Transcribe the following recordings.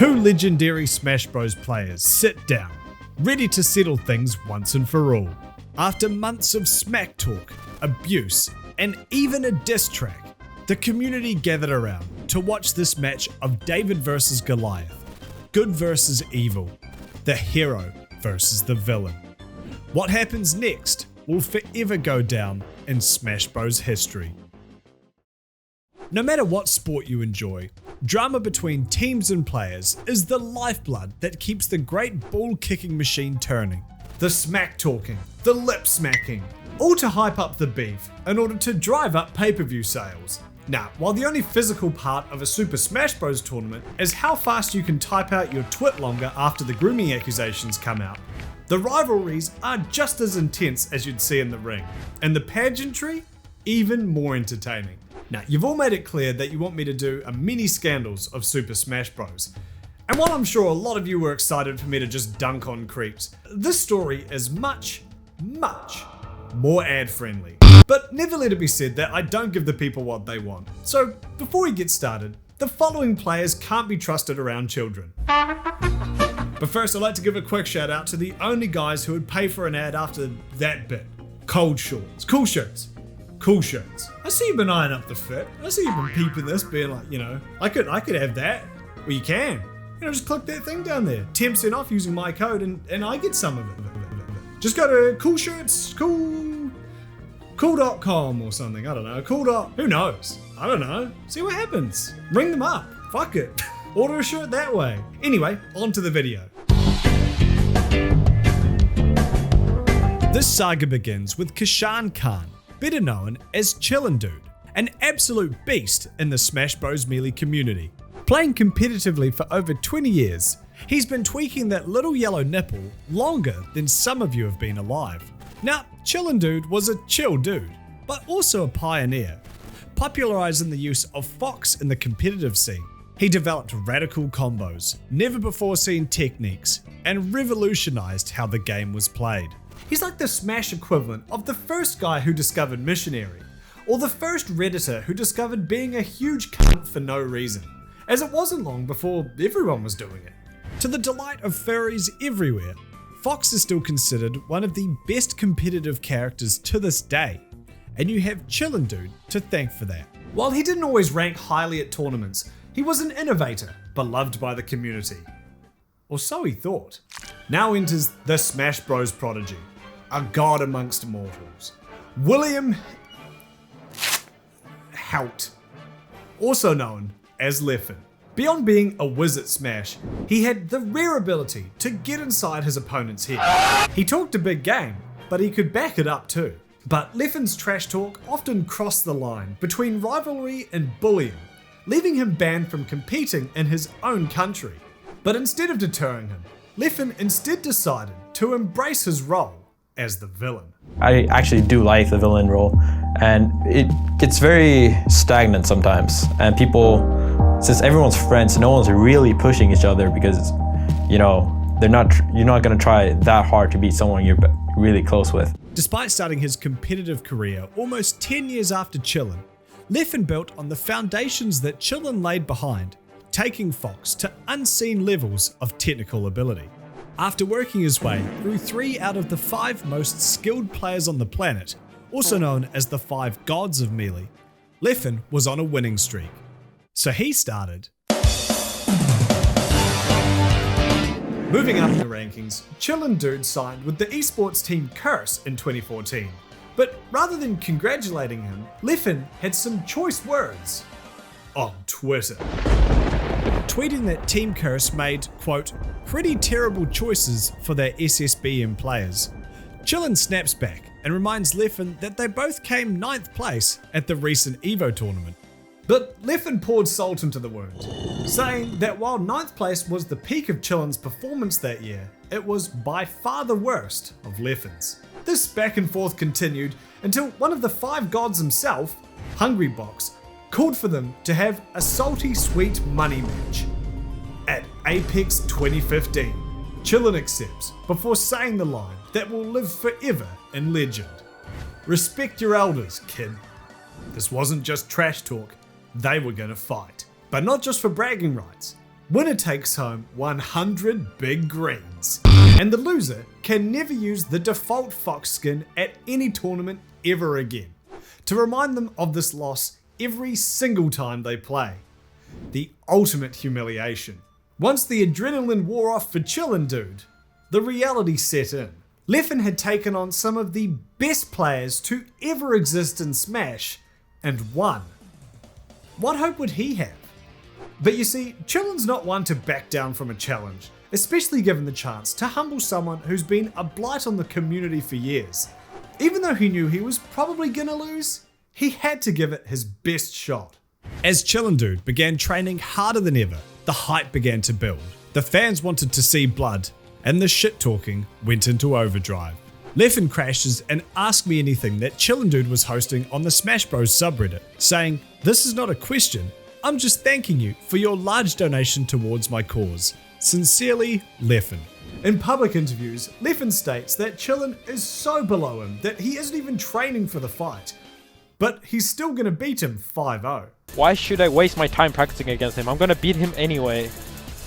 Two legendary Smash Bros players sit down, ready to settle things once and for all. After months of smack talk, abuse, and even a diss track, the community gathered around to watch this match of David versus Goliath, good versus evil, the hero versus the villain. What happens next will forever go down in Smash Bros history. No matter what sport you enjoy, drama between teams and players is the lifeblood that keeps the great ball-kicking machine turning. The smack talking, the lip smacking, all to hype up the beef in order to drive up pay-per-view sales. Now, while the only physical part of a Super Smash Bros tournament is how fast you can type out your twit longer after the grooming accusations come out, the rivalries are just as intense as you'd see in the ring, and the pageantry even more entertaining. Now, you've all made it clear that you want me to do a mini scandals of Super Smash Bros. And while I'm sure a lot of you were excited for me to just dunk on creeps, this story is much more ad-friendly. But never let it be said that I don't give the people what they want. So before we get started, the following players can't be trusted around children. But first, I'd like to give a quick shout out to the only guys who would pay for an ad after that bit. Cold shorts, cool shirts. Cool shirts. I see you've been eyeing up the fit. I see you've been peeping this, being like, I could have that. Well, you can. Just click that thing down there. 10% off using my code and I get some of it. Just go to cool shirts, cool.com or something. I don't know. Who knows? I don't know. See what happens. Ring them up. Fuck it. Order a shirt that way. Anyway, on to the video. This saga begins with Kashan Khan, better known as Chillin' Dude, an absolute beast in the Smash Bros Melee community. Playing competitively for over 20 years, he's been tweaking that little yellow nipple longer than some of you have been alive. Now, Chillin' Dude was a chill dude, but also a pioneer, popularizing the use of Fox in the competitive scene. He developed radical combos, never before seen techniques, and revolutionized how the game was played. He's like the Smash equivalent of the first guy who discovered Missionary, or the first Redditor who discovered being a huge cunt for no reason, as it wasn't long before everyone was doing it. To the delight of furries everywhere, Fox is still considered one of the best competitive characters to this day, and you have Chillin' Dude to thank for that. While he didn't always rank highly at tournaments, he was an innovator, beloved by the community. Or so he thought. Now enters the Smash Bros prodigy, a god amongst mortals, William Hout, also known as Leffen. Beyond being a whiz at Smash, he had the rare ability to get inside his opponent's head. He talked a big game, but he could back it up too. But Leffen's trash talk often crossed the line between rivalry and bullying, leaving him banned from competing in his own country. But instead of deterring him, Leffen instead decided to embrace his role as the villain. I actually do like the villain role, and it gets very stagnant sometimes. And people, since everyone's friends, no one's really pushing each other because, you're not gonna try that hard to beat someone you're really close with. Despite starting his competitive career almost 10 years after Chillin', Leffen built on the foundations that Chillin' laid behind, taking Fox to unseen levels of technical ability. After working his way through 3 out of the 5 most skilled players on the planet, also known as the 5 gods of Melee, Leffen was on a winning streak. So he started. Moving up in the rankings, Chillin' Dude signed with the esports team Curse in 2014. But rather than congratulating him, Leffen had some choice words on Twitter, tweeting that Team Curse made, quote, pretty terrible choices for their SSBM players. Chillin' snaps back and reminds Leffen that they both came 9th place at the recent EVO tournament. But Leffen poured salt into the wound, saying that while 9th place was the peak of Chillin's performance that year, it was by far the worst of Leffen's. This back and forth continued until one of the 5 gods himself, Hungrybox, called for them to have a salty sweet money match. At Apex 2015, Chillin accepts before saying the line that will live forever in legend. Respect your elders, kid. This wasn't just trash talk, they were gonna fight. But not just for bragging rights. Winner takes home 100 big greens. And the loser can never use the default Fox skin at any tournament ever again, to remind them of this loss every single time they play. The ultimate humiliation. Once the adrenaline wore off for Chillin' Dude, the reality set in. Leffen had taken on some of the best players to ever exist in Smash, and won. What hope would he have? But you see, Chillin's not one to back down from a challenge, especially given the chance to humble someone who's been a blight on the community for years. Even though he knew he was probably gonna lose, he had to give it his best shot. As Chillin' Dude began training harder than ever, the hype began to build. The fans wanted to see blood, and the shit talking went into overdrive. Leffen crashes and Ask Me Anything that Chillin' Dude was hosting on the Smash Bros subreddit, saying, "This is not a question, I'm just thanking you for your large donation towards my cause. Sincerely, Leffen." In public interviews, Leffen states that Chillin is so below him that he isn't even training for the fight, but he's still gonna beat him 5-0. Why should I waste my time practicing against him? I'm gonna beat him anyway.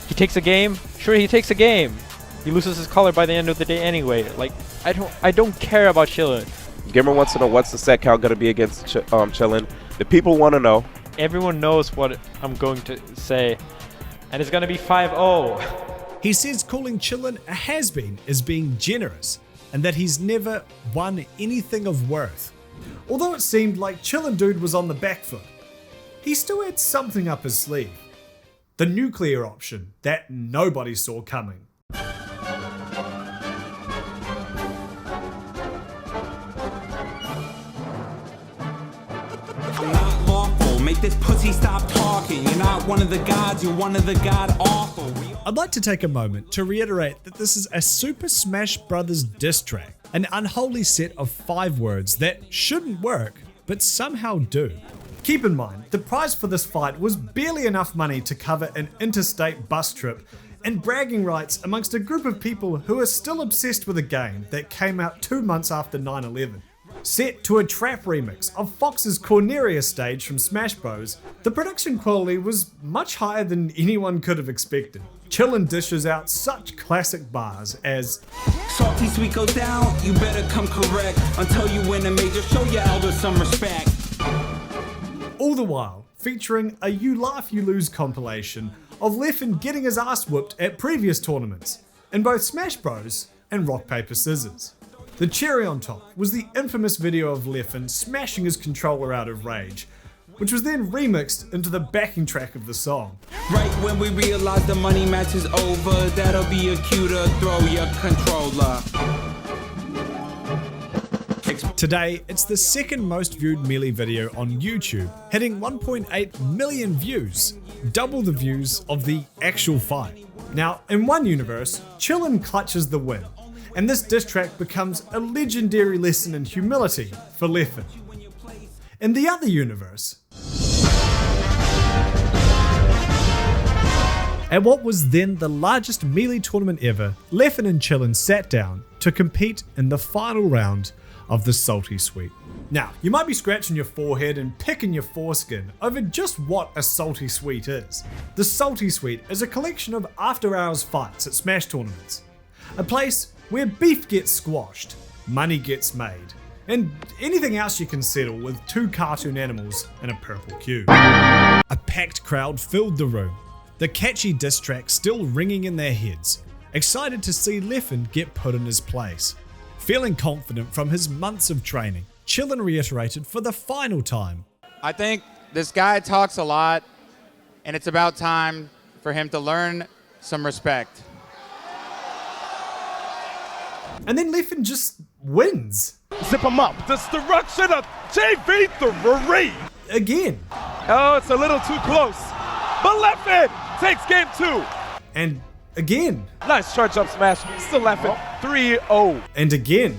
He takes a game? Sure, he takes a game. He loses his color by the end of the day anyway. Like, I don't care about Chillin. Gamer wants to know what's the set count gonna be against Chillin. The people want to know. Everyone knows what I'm going to say, and it's gonna be 5-0. He says calling Chillin a has-been is being generous, and that he's never won anything of worth. Although it seemed like Chillin' Dude was on the back foot, he still had something up his sleeve. The nuclear option that nobody saw coming. I'm not lawful, make this pussy stop talking. You're not one of the gods, you're one of the god awful. I'd like to take a moment to reiterate that this is a Super Smash Bros. Diss track, an unholy set of 5 words that shouldn't work, but somehow do. Keep in mind, the prize for this fight was barely enough money to cover an interstate bus trip and bragging rights amongst a group of people who are still obsessed with a game that came out 2 months after 9/11. Set to a trap remix of Fox's Corneria stage from Smash Bros, the production quality was much higher than anyone could have expected. Chillin dishes out such classic bars as Salty sweet goes down, you better come correct. Until you win a major, show your elders some respect. all the while featuring a You Laugh You Lose compilation of Leffen getting his ass whooped at previous tournaments in both Smash Bros and Rock Paper Scissors. The cherry on top was the infamous video of Leffen smashing his controller out of rage, which was then remixed into the backing track of the song. Right when we realize the money match is over, that'll be a cue to throw your controller. Today, it's the second most viewed Melee video on YouTube, hitting 1.8 million views, double the views of the actual fight. Now, in one universe, Chillin clutches the win, and this diss track becomes a legendary lesson in humility for Leffen. In the other universe, at what was then the largest Melee tournament ever, Leffen and Chillin sat down to compete in the final round of the Salty Suite. Now, you might be scratching your forehead and picking your foreskin over just what a Salty Suite is. The Salty Suite is a collection of after-hours fights at Smash tournaments. A place where beef gets squashed, money gets made, and anything else you can settle with two cartoon animals and a purple cube. A packed crowd filled the room, the catchy diss track still ringing in their heads, excited to see Leffen get put in his place. Feeling confident from his months of training, Chillin reiterated for the final time. I think this guy talks a lot, and it's about time for him to learn some respect. And then Leffen just wins. Zip him up. Destruction of JV3. Again. Oh, it's a little too close. But Leffen takes game 2. And again. Nice charge up smash. Still Leffen. 3-0. And again.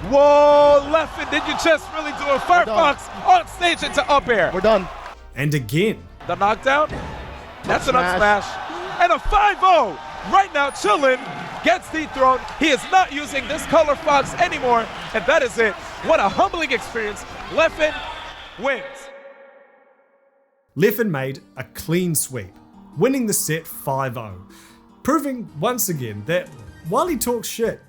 Whoa, Leffen, did you just really do a Firefox on stage into up air? We're done. And again. The knockdown. That's an up smash. And a 5-0. Right now, Chillin gets dethroned. He is not using this color fox anymore. And that is it. What a humbling experience. Leffen wins. Leffen made a clean sweep, winning the set 5-0, proving once again that while he talks shit,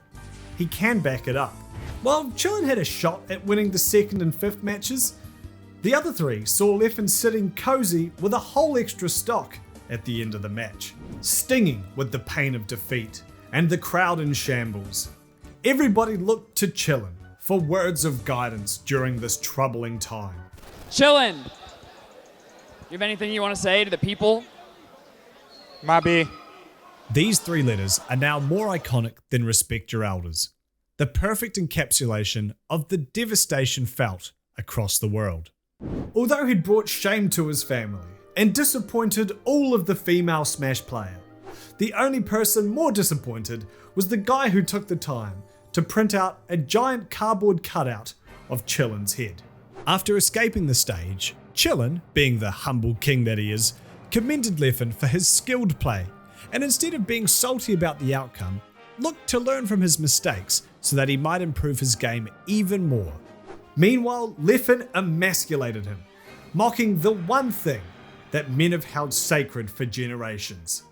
he can back it up. While Chillin had a shot at winning the second and fifth matches, the other three saw Leffen sitting cozy with a whole extra stock at the end of the match, stinging with the pain of defeat and the crowd in shambles. Everybody looked to Chillin for words of guidance during this troubling time. Chillin, you have anything you want to say to the people? Mabi. These three letters are now more iconic than respect your elders, the perfect encapsulation of the devastation felt across the world. Although he'd brought shame to his family and disappointed all of the female Smash player, the only person more disappointed was the guy who took the time to print out a giant cardboard cutout of Chillin's head. After escaping the stage, Chillin, being the humble king that he is, commended Leffen for his skilled play, and instead of being salty about the outcome, looked to learn from his mistakes so that he might improve his game even more. Meanwhile, Leffen emasculated him, mocking the one thing that men have held sacred for generations: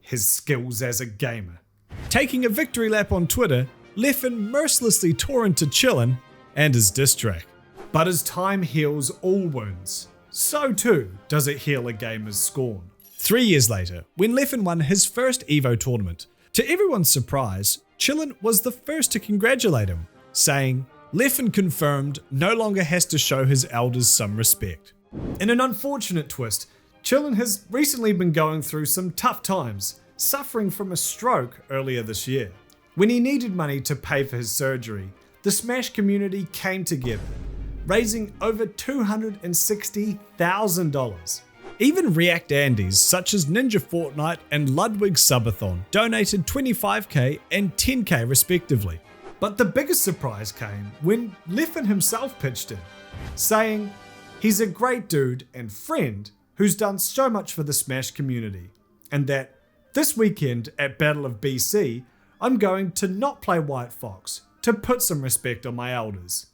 his skills as a gamer. Taking a victory lap on Twitter, Leffen mercilessly tore into Chillin and his diss track. But as time heals all wounds, so too does it heal a gamer's scorn. 3 years later, when Leffen won his first EVO tournament, to everyone's surprise, Chillin was the first to congratulate him, saying, "Leffen confirmed no longer has to show his elders some respect." In an unfortunate twist, Chillin has recently been going through some tough times, suffering from a stroke earlier this year. When he needed money to pay for his surgery, the Smash community came together, raising over $260,000. Even React Andes such as Ninja Fortnite and Ludwig Subathon donated $25k and $10k respectively. But the biggest surprise came when Leffen himself pitched in, saying he's a great dude and friend who's done so much for the Smash community, and that this weekend at Battle of BC, I'm going to not play White Fox to put some respect on my elders.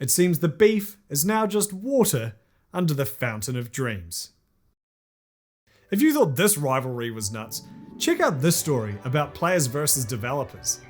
It seems the beef is now just water under the fountain of dreams. If you thought this rivalry was nuts, check out this story about players versus developers.